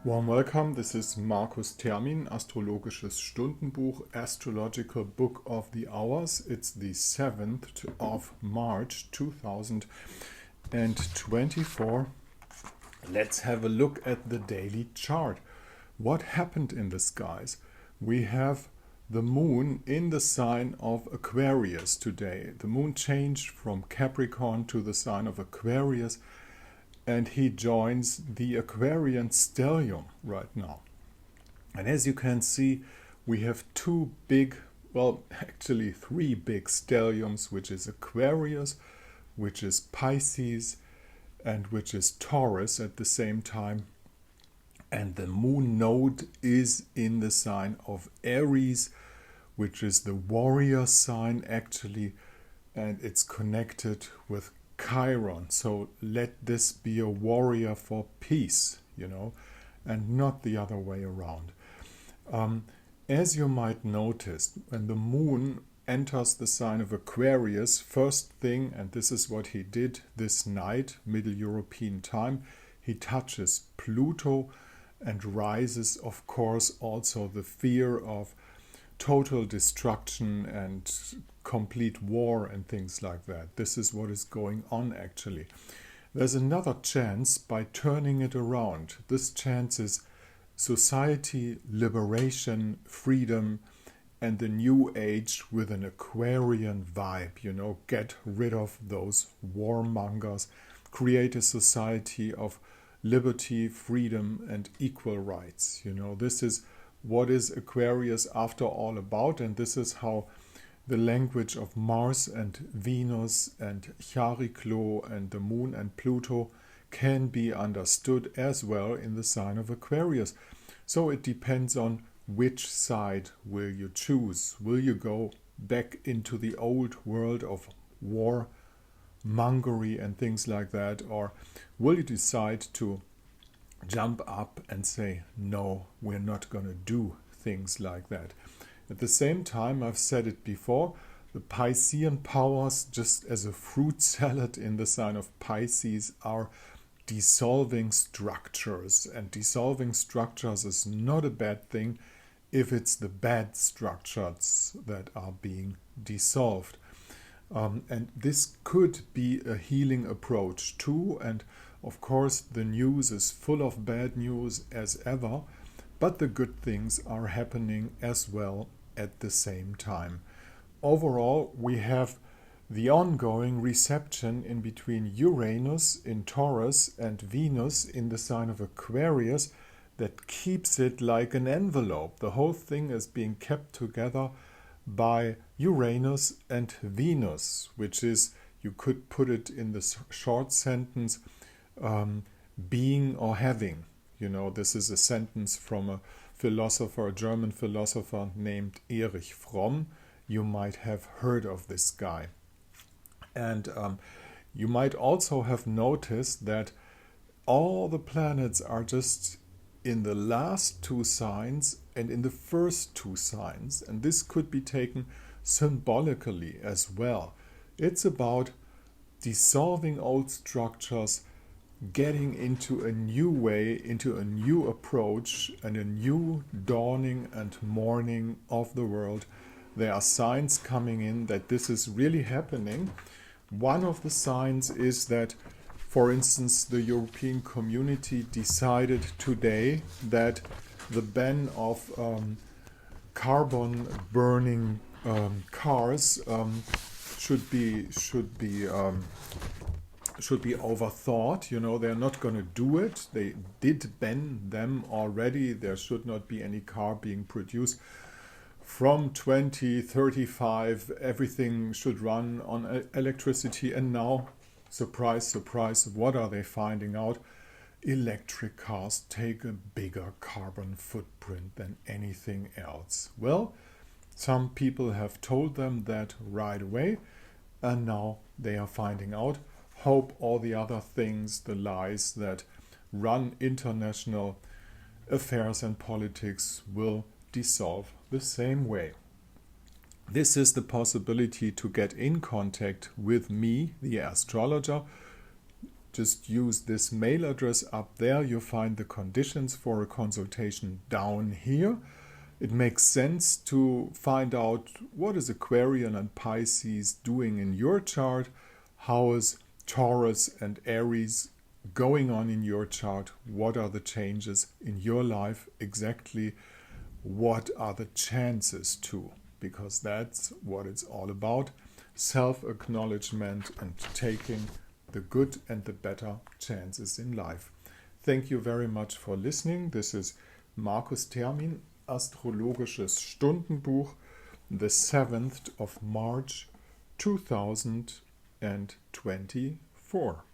Warm welcome, this is Markus Termin, Astrologisches Stundenbuch, Astrological Book of the Hours. It's the 7th of March 2024. Let's have a look at the daily chart. What happened in the skies? We have the moon in the sign of Aquarius today. The moon changed from Capricorn to the sign of Aquarius, and he joins the Aquarian stellium right now. And as you can see, we have three big stelliums, which is Aquarius, which is Pisces, and which is Taurus at the same time. And the moon node is in the sign of Aries, which is the warrior sign actually, and it's connected with Chiron. So let this be a warrior for peace, and not the other way around. As you might notice, when the moon enters the sign of Aquarius, first thing, and this is what he did this night, Middle European time, he touches Pluto and rises, of course, also the fear of total destruction and complete war and things like that. This is what is going on actually. There's another chance by turning it around. This chance is society, liberation, freedom, and the new age with an Aquarian vibe. Get rid of those warmongers, create a society of liberty, freedom, and equal rights. This is what is Aquarius after all about, and this is how the language of Mars and Venus and Chariklo and the Moon and Pluto can be understood as well in the sign of Aquarius. So it depends on which side will you choose. Will you go back into the old world of war, mongery and things like that, or will you decide to jump up and say, no, we're not going to do things like that? At the same time, I've said it before, the Piscean powers, just as a fruit salad in the sign of Pisces, are dissolving structures. And dissolving structures is not a bad thing if it's the bad structures that are being dissolved. And this could be a healing approach too. And of course, the news is full of bad news as ever, but the good things are happening as well at the same time. Overall, we have the ongoing reception in between Uranus in Taurus and Venus in the sign of Aquarius that keeps it like an envelope. The whole thing is being kept together by Uranus and Venus, which is, you could put it in the short sentence, being or having. This is a sentence from a German philosopher named Erich Fromm. You might have heard of this guy. And you might also have noticed that all the planets are just in the last two signs and in the first two signs. And this could be taken symbolically as well. It's about dissolving old structures, getting into a new way, into a new approach, and a new dawning and morning of the world. There are signs coming in that this is really happening. One of the signs is that, for instance, the European community decided today that the ban of carbon burning cars should be overthought. They're not going to do it. They did ban them already. There should not be any car being produced. From 2035, everything should run on electricity. And now, surprise, surprise, what are they finding out? Electric cars take a bigger carbon footprint than anything else. Well, some people have told them that right away, and now they are finding out. Hope all the other things, the lies that run international affairs and politics, will dissolve the same way. This is the possibility to get in contact with me, the astrologer, just use this mail address up there. You find the conditions for a consultation down here. It makes sense to find out what is Aquarian and Pisces doing in your chart, how is Taurus and Aries going on in your chart, what are the changes in your life exactly, what are the chances too, because that's what it's all about, self-acknowledgement and taking the good and the better chances in life. Thank you very much for listening. This is Markus Termin, Astrologisches Stundenbuch, the 7th of March 2024.